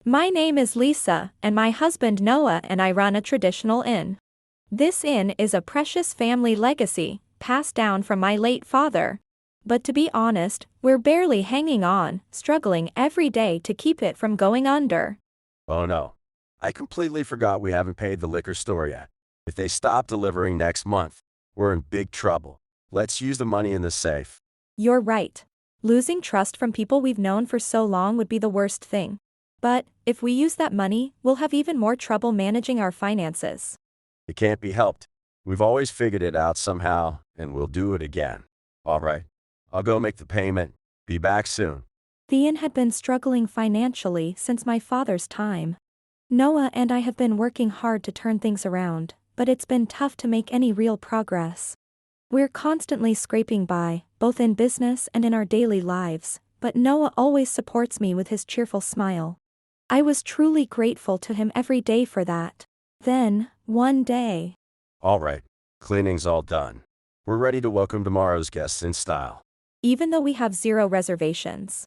My name is Lisa, and my husband Noah and I run a traditional inn. This inn is a precious family legacy, passed down from my late father. But to be honest, we're barely hanging on, struggling every day to keep it from going under. Oh no. I completely forgot we haven't paid the liquor store yet. If they stop delivering next month, we're in big trouble. Let's use the money in the safe. You're right. Losing trust from people we've known for so long would be the worst thing. But, if we use that money, we'll have even more trouble managing our finances. It can't be helped. We've always figured it out somehow, and we'll do it again. All right. I'll go make the payment. Be back soon. The inn had been struggling financially since my father's time. Noah and I have been working hard to turn things around, but it's been tough to make any real progress. We're constantly scraping by, both in business and in our daily lives, but Noah always supports me with his cheerful smile. I was truly grateful to him every day for that. Then, one day. All right. Cleaning's all done. We're ready to welcome tomorrow's guests in style. Even though we have 0 reservations.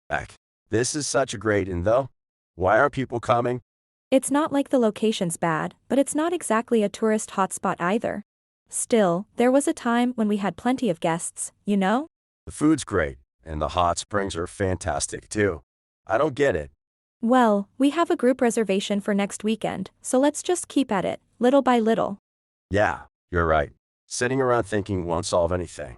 Heck, this is such a great inn though. Why aren't people coming? It's not like the location's bad, but it's not exactly a tourist hotspot either. Still, there was a time when we had plenty of guests, you know? The food's great, and the hot springs are fantastic too. I don't get it. Well, we have a group reservation for next weekend, so let's just keep at it, little by little. Yeah, you're right. Sitting around thinking won't solve anything.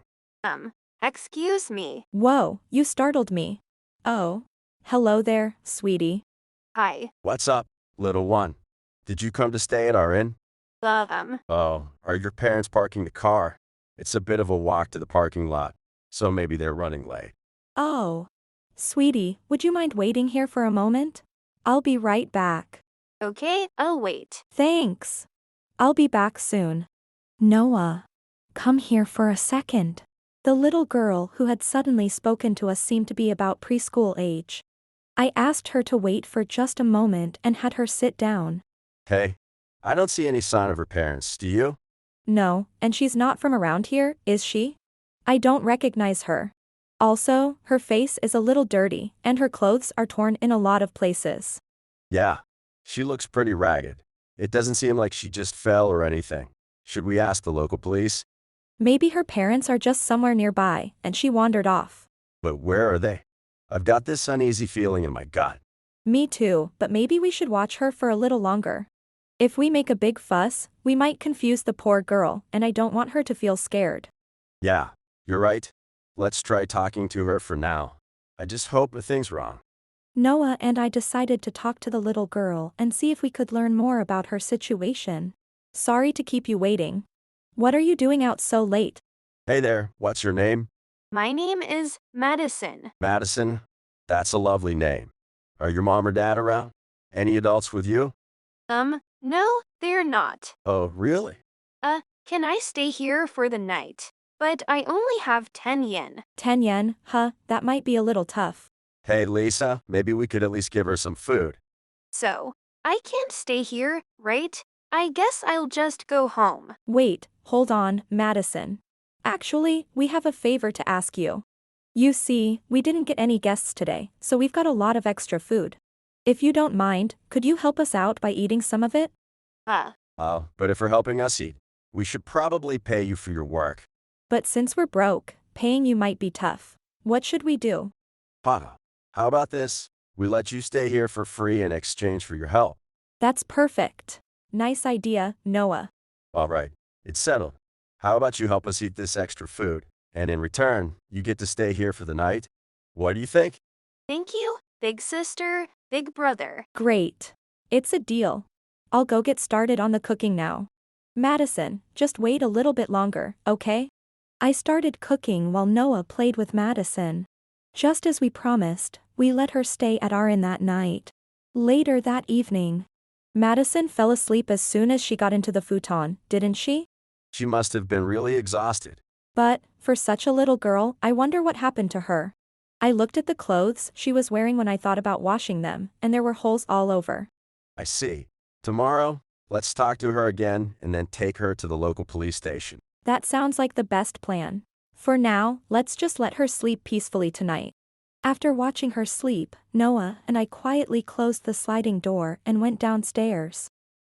Excuse me. Whoa, you startled me. Oh. Hello there, sweetie. Hi. What's up, little one? Did you come to stay at our inn? Um, Oh, are your parents parking the car? It's a bit of a walk to the parking lot, so maybe they're running late. Oh. Sweetie, would you mind waiting here for a moment? I'll be right back. okay, I'll wait. Thanks. I'll be back soon. Noah. Come here for a second. The little girl who had suddenly spoken to us seemed to be about preschool age. I asked her to wait for just a moment and had her sit down. Hey, I don't see any sign of her parents, do you? No, and she's not from around here, is she? I don't recognize her. Also, her face is a little dirty, and her clothes are torn in a lot of places. Yeah, she looks pretty ragged. It doesn't seem like she just fell or anything. Should we ask the local police? Maybe her parents are just somewhere nearby, and she wandered off. But where are they? I've got this uneasy feeling in my gut. Me too, but maybe we should watch her for a little longer. If we make a big fuss, we might confuse the poor girl, and I don't want her to feel scared. Yeah, you're right. Let's try talking to her for now. I just hope nothing's wrong. Noah and I decided to talk to the little girl and see if we could learn more about her situation. Sorry to keep you waiting. What are you doing out so late? Hey there, what's your name? My name is Madison. Madison? That's a lovely name. Are your mom or dad around? Any adults with you? No, they're not. Oh, really? Can I stay here for the night? But I only have 10 yen. 10 yen, huh, that might be a little tough. Hey, Lisa, maybe we could at least give her some food. So, I can't stay here, right? I guess I'll just go home. Wait, hold on, Madison. Actually, we have a favor to ask you. You see, we didn't get any guests today, so we've got a lot of extra food. If you don't mind, could you help us out by eating some of it? But if you're helping us eat, we should probably pay you for your work. But since we're broke, paying you might be tough. What should we do? How about this? We let you stay here for free in exchange for your help. That's perfect. Nice idea, Noah. All right, it's settled. How about you help us eat this extra food, and in return, you get to stay here for the night? What do you think? Thank you, big sister, big brother. Great. It's a deal. I'll go get started on the cooking now. Madison, just wait a little bit longer, okay? I started cooking while Noah played with Madison. Just as we promised, we let her stay at our inn that night. Later that evening, Madison fell asleep as soon as she got into the futon, didn't she? She must have been really exhausted. But, for such a little girl, I wonder what happened to her. I looked at the clothes she was wearing when I thought about washing them, and there were holes all over. I see. Tomorrow, let's talk to her again and then take her to the local police station. That sounds like the best plan. For now, let's just let her sleep peacefully tonight. After watching her sleep, Noah and I quietly closed the sliding door and went downstairs.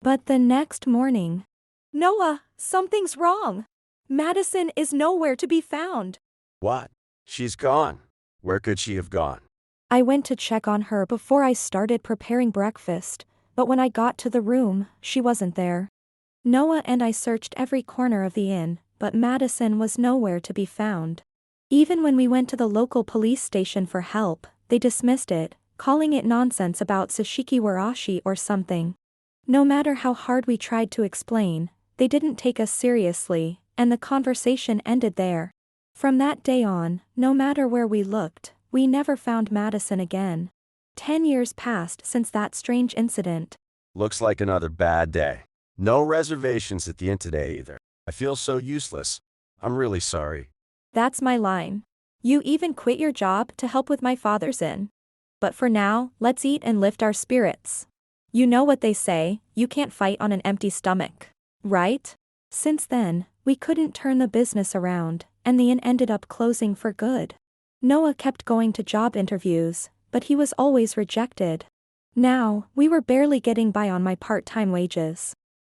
But the next morning, Noah, something's wrong. Madison is nowhere to be found. What? She's gone. Where could she have gone? I went to check on her before I started preparing breakfast, but when I got to the room, she wasn't there. Noah and I searched every corner of the inn, but Madison was nowhere to be found. Even when we went to the local police station for help, they dismissed it, calling it nonsense about Sashiki Warashi or something. No matter how hard we tried to explain, they didn't take us seriously, and the conversation ended there. From that day on, no matter where we looked, we never found Madison again. 10 years passed since that strange incident. Looks like another bad day. No reservations at the inn today either. I feel so useless. I'm really sorry. That's my line. You even quit your job to help with my father's inn. But for now, let's eat and lift our spirits. You know what they say, you can't fight on an empty stomach. Right? Since then, we couldn't turn the business around, and the inn ended up closing for good. Noah kept going to job interviews, but he was always rejected. Now, we were barely getting by on my part-time wages.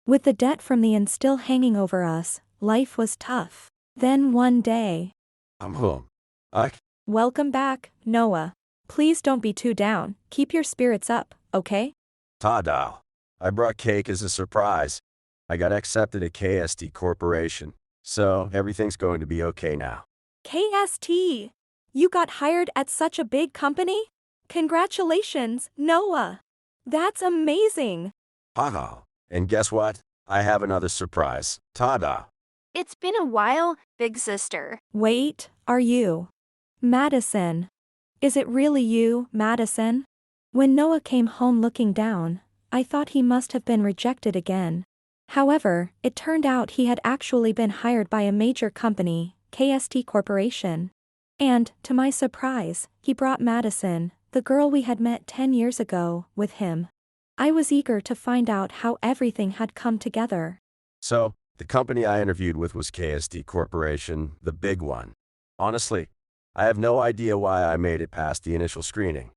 With the debt from the inn still hanging over us, life was tough. Then one day. I'm home. Welcome back, Noah. Please don't be too down, keep your spirits up, okay? Ta-da. I brought cake as a surprise. I got accepted at KST Corporation, so everything's going to be okay now. KST! You got hired at such a big company? Congratulations, Noah! That's amazing! Ta-da. And guess what? I have another surprise. Ta-da. It's been a while, big sister. Wait, are you Madison? Is it really you, Madison? When Noah came home looking down, I thought he must have been rejected again. However, it turned out he had actually been hired by a major company, KST Corporation. And, to my surprise, he brought Madison, the girl we had met 10 years ago, with him. I was eager to find out how everything had come together. So, the company I interviewed with was KST Corporation, the big one. Honestly, I have no idea why I made it past the initial screening.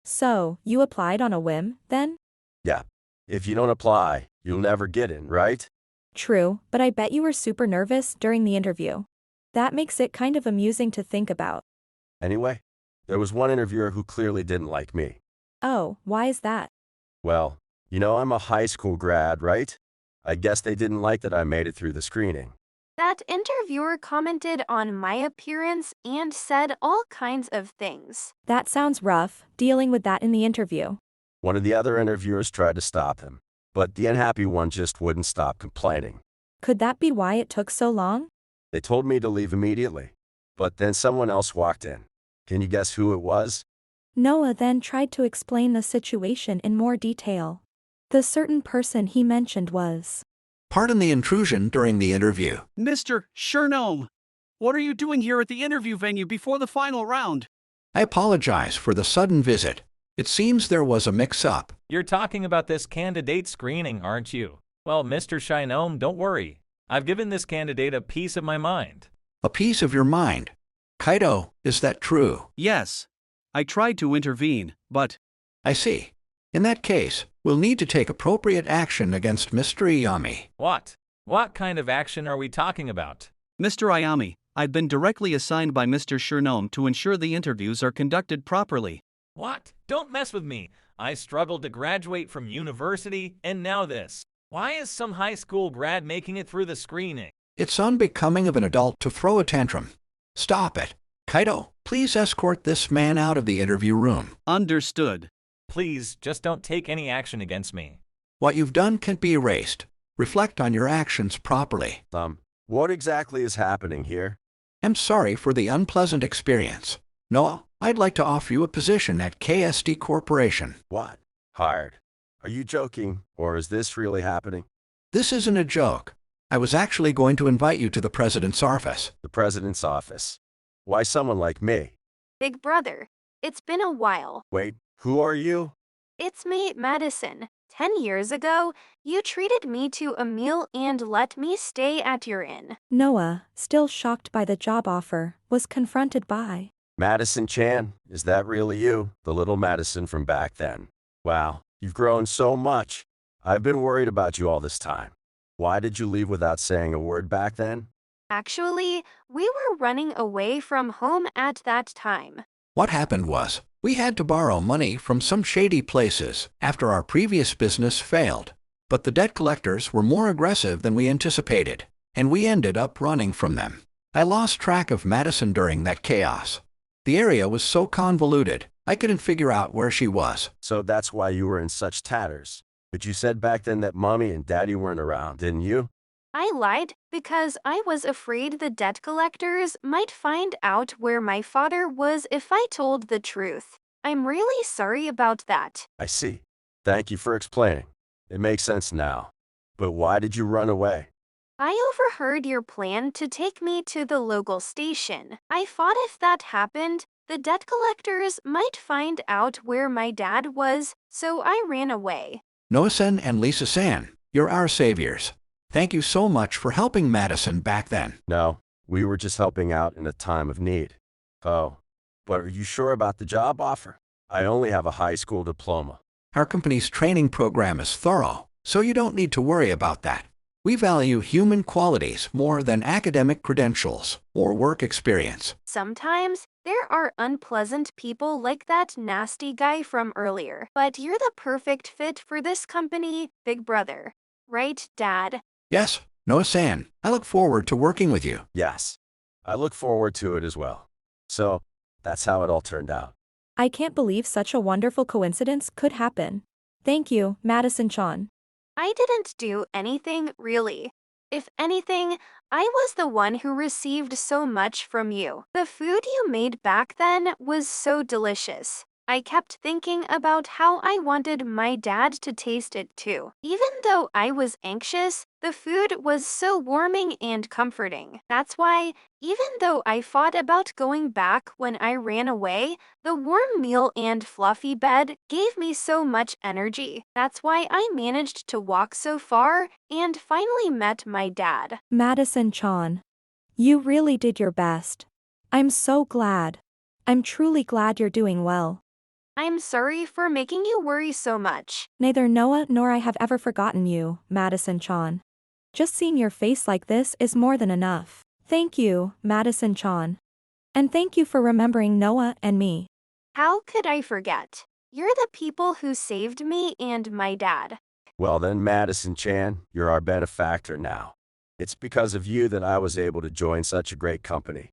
So, you applied on a whim, then? Yeah. If you don't apply, you'll never get in, right? True, but I bet you were super nervous during the interview. That makes it kind of amusing to think about. Anyway, there was one interviewer who clearly didn't like me. Oh, why is that? Well, I'm a high school grad, right? I guess they didn't like that I made it through the screening. That interviewer commented on my appearance and said all kinds of things. That sounds rough, dealing with that in the interview. One of the other interviewers tried to stop him, but the unhappy one just wouldn't stop complaining. Could that be why it took so long? They told me to leave immediately, but then someone else walked in. Can you guess who it was? Noah then tried to explain the situation in more detail. The certain person he mentioned was. Pardon the intrusion during the interview. Mr. Chernom, what are you doing here at the interview venue before the final round? I apologize for the sudden visit. It seems there was a mix-up. You're talking about this candidate screening, aren't you? Well, Mr. Shinome, don't worry. I've given this candidate a piece of my mind. A piece of your mind. Kaido, is that true? Yes. I tried to intervene, but... I see. In that case, we'll need to take appropriate action against Mr. Iyami. What? What kind of action are we talking about? Mr. Ayami, I've been directly assigned by Mr. Chernom to ensure the interviews are conducted properly. What? Don't mess with me. I struggled to graduate from university, and now this. Why is some high school grad making it through the screening? It's unbecoming of an adult to throw a tantrum. Stop it. Kaido, please escort this man out of the interview room. Understood. Please, just don't take any action against me. What you've done can be erased. Reflect on your actions properly. What exactly is happening here? I'm sorry for the unpleasant experience. Noah, I'd like to offer you a position at KST Corporation. What? Hired? Are you joking, or is this really happening? This isn't a joke. I was actually going to invite you to the president's office. The president's office? Why someone like me? Big brother, it's been a while. Wait, who are you? It's me, Madison. 10 years ago, you treated me to a meal and let me stay at your inn. Noah, still shocked by the job offer, was confronted by. Madison Chan, is that really you? The little Madison from back then. Wow, you've grown so much. I've been worried about you all this time. Why did you leave without saying a word back then? Actually, we were running away from home at that time. What happened was, we had to borrow money from some shady places after our previous business failed. But the debt collectors were more aggressive than we anticipated, and we ended up running from them. I lost track of Madison during that chaos. The area was so convoluted, I couldn't figure out where she was. So that's why you were in such tatters. But you said back then that Mommy and Daddy weren't around, didn't you? I lied because I was afraid the debt collectors might find out where my father was if I told the truth. I'm really sorry about that. I see. Thank you for explaining. It makes sense now. But why did you run away? I overheard your plan to take me to the local station. I thought if that happened, the debt collectors might find out where my dad was, so I ran away. Noah-san and Lisa-san, you're our saviors. Thank you so much for helping Madison back then. No, we were just helping out in a time of need. Oh, but are you sure about the job offer? I only have a high school diploma. Our company's training program is thorough, so you don't need to worry about that. We value human qualities more than academic credentials or work experience. Sometimes there are unpleasant people like that nasty guy from earlier, but you're the perfect fit for this company, Big Brother. Right, Dad? Yes, Noah-san, I look forward to working with you. Yes, I look forward to it as well. So, that's how it all turned out. I can't believe such a wonderful coincidence could happen. Thank you, Madison Chan. I didn't do anything, really. If anything, I was the one who received so much from you. The food you made back then was so delicious. I kept thinking about how I wanted my dad to taste it too. Even though I was anxious, the food was so warming and comforting. That's why, even though I thought about going back when I ran away, the warm meal and fluffy bed gave me so much energy. That's why I managed to walk so far and finally met my dad. Madison Chan. You really did your best. I'm so glad. I'm truly glad you're doing well. I'm sorry for making you worry so much. Neither Noah nor I have ever forgotten you, Madison Chan. Just seeing your face like this is more than enough. Thank you, Madison Chan. And thank you for remembering Noah and me. How could I forget? You're the people who saved me and my dad. Well then, Madison Chan, you're our benefactor now. It's because of you that I was able to join such a great company.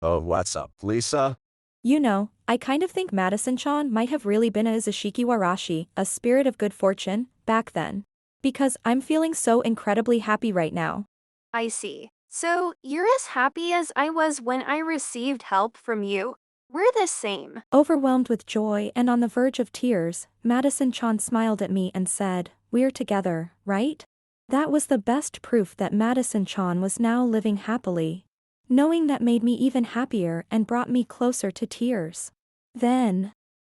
Oh, what's up, Lisa? You know, I kind of think Madison Chan might have really been a Izashiki Warashi, a spirit of good fortune, back then. Because I'm feeling so incredibly happy right now. I see. So, you're as happy as I was when I received help from you? We're the same. Overwhelmed with joy and on the verge of tears, Madison Chan smiled at me and said, "We're together, right?" That was the best proof that Madison Chan was now living happily. Knowing that made me even happier and brought me closer to tears. Then,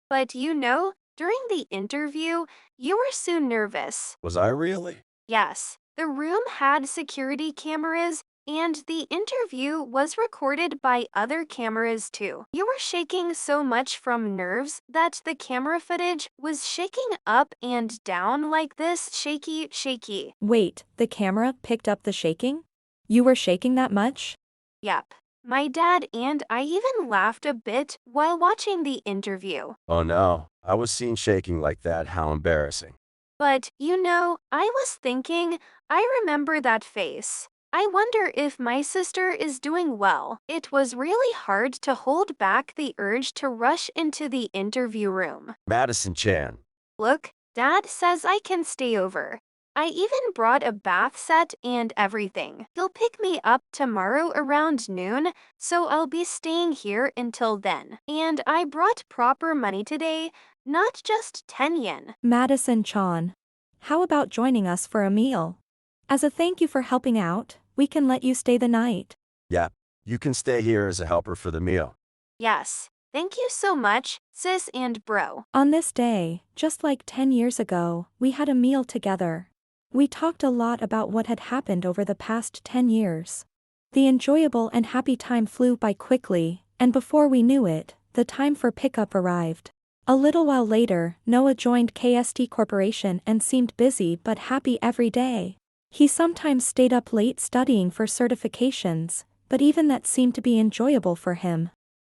But you know, during the interview, you were so nervous. Was I really? Yes, the room had security cameras, and the interview was recorded by other cameras too. You were shaking so much from nerves that the camera footage was shaking up and down like this, shaky, shaky. wait, the camera picked up the shaking? You were shaking that much? Yep. My dad and I even laughed a bit while watching the interview. Oh no, I was seen shaking like that, how embarrassing. But, you know, I was thinking, I remember that face. I wonder if my sister is doing well. It was really hard to hold back the urge to rush into the interview room. Madison Chan. Look, Dad says I can stay over. I even brought a bath set and everything. He'll pick me up tomorrow around noon, so I'll be staying here until then. And I brought proper money today, not just 10 yen. Madison Chan. How about joining us for a meal? As a thank you for helping out, we can let you stay the night. Yeah, you can stay here as a helper for the meal. Yes. Thank you so much, sis and bro. On this day, just like 10 years ago, we had a meal together. We talked a lot about what had happened over the past 10 years. The enjoyable and happy time flew by quickly, And before we knew it, the time for pickup arrived. A little while later, Noah joined KST Corporation and seemed busy but happy every day. He sometimes stayed up late studying for certifications, but even that seemed to be enjoyable for him.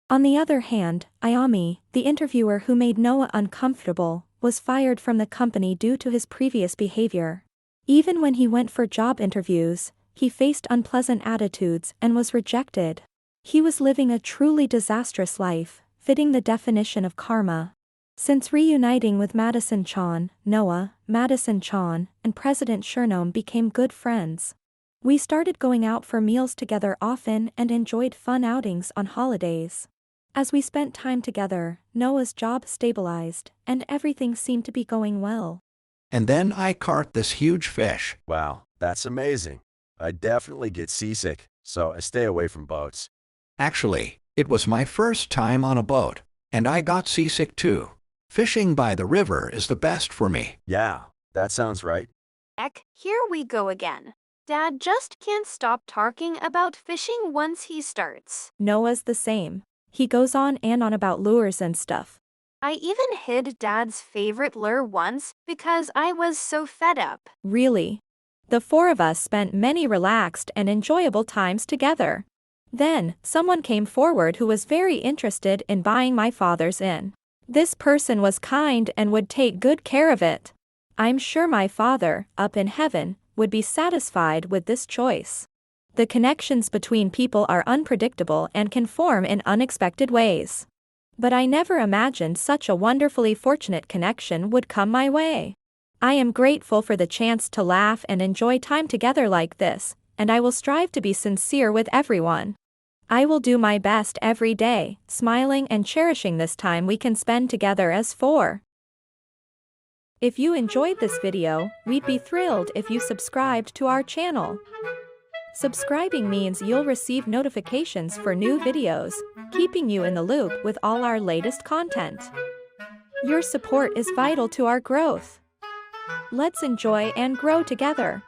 On the other hand, Ayami, the interviewer who made Noah uncomfortable, was fired from the company due to his previous behavior. Even when he went for job interviews, he faced unpleasant attitudes and was rejected. He was living a truly disastrous life, fitting the definition of karma. Since reuniting with Madison Chan, Noah, Madison Chan, and President Chernom became good friends. We started going out for meals together often and enjoyed fun outings on holidays. As we spent time together, Noah's job stabilized, and everything seemed to be going well. And then I caught this huge fish. Wow, that's amazing. I definitely get seasick, so I stay away from boats. Actually, it was my first time on a boat, and I got seasick too. Fishing by the river is the best for me. Yeah, that sounds right. Heck, here we go again. Dad just can't stop talking about fishing once he starts. Noah's the same. He goes on and on about lures and stuff. I even hid Dad's favorite lure once because I was so fed up. Really? The four of us spent many relaxed and enjoyable times together. Then, someone came forward who was very interested in buying my father's inn. This person was kind and would take good care of it. I'm sure my father, up in heaven, would be satisfied with this choice. The connections between people are unpredictable and can form in unexpected ways. But I never imagined such a wonderfully fortunate connection would come my way. I am grateful for the chance to laugh and enjoy time together like this, and I will strive to be sincere with everyone. I will do my best every day, smiling and cherishing this time we can spend together as four. If you enjoyed this video, we'd be thrilled if you subscribed to our channel. Subscribing means you'll receive notifications for new videos, keeping you in the loop with all our latest content. Your support is vital to our growth. Let's enjoy and grow together.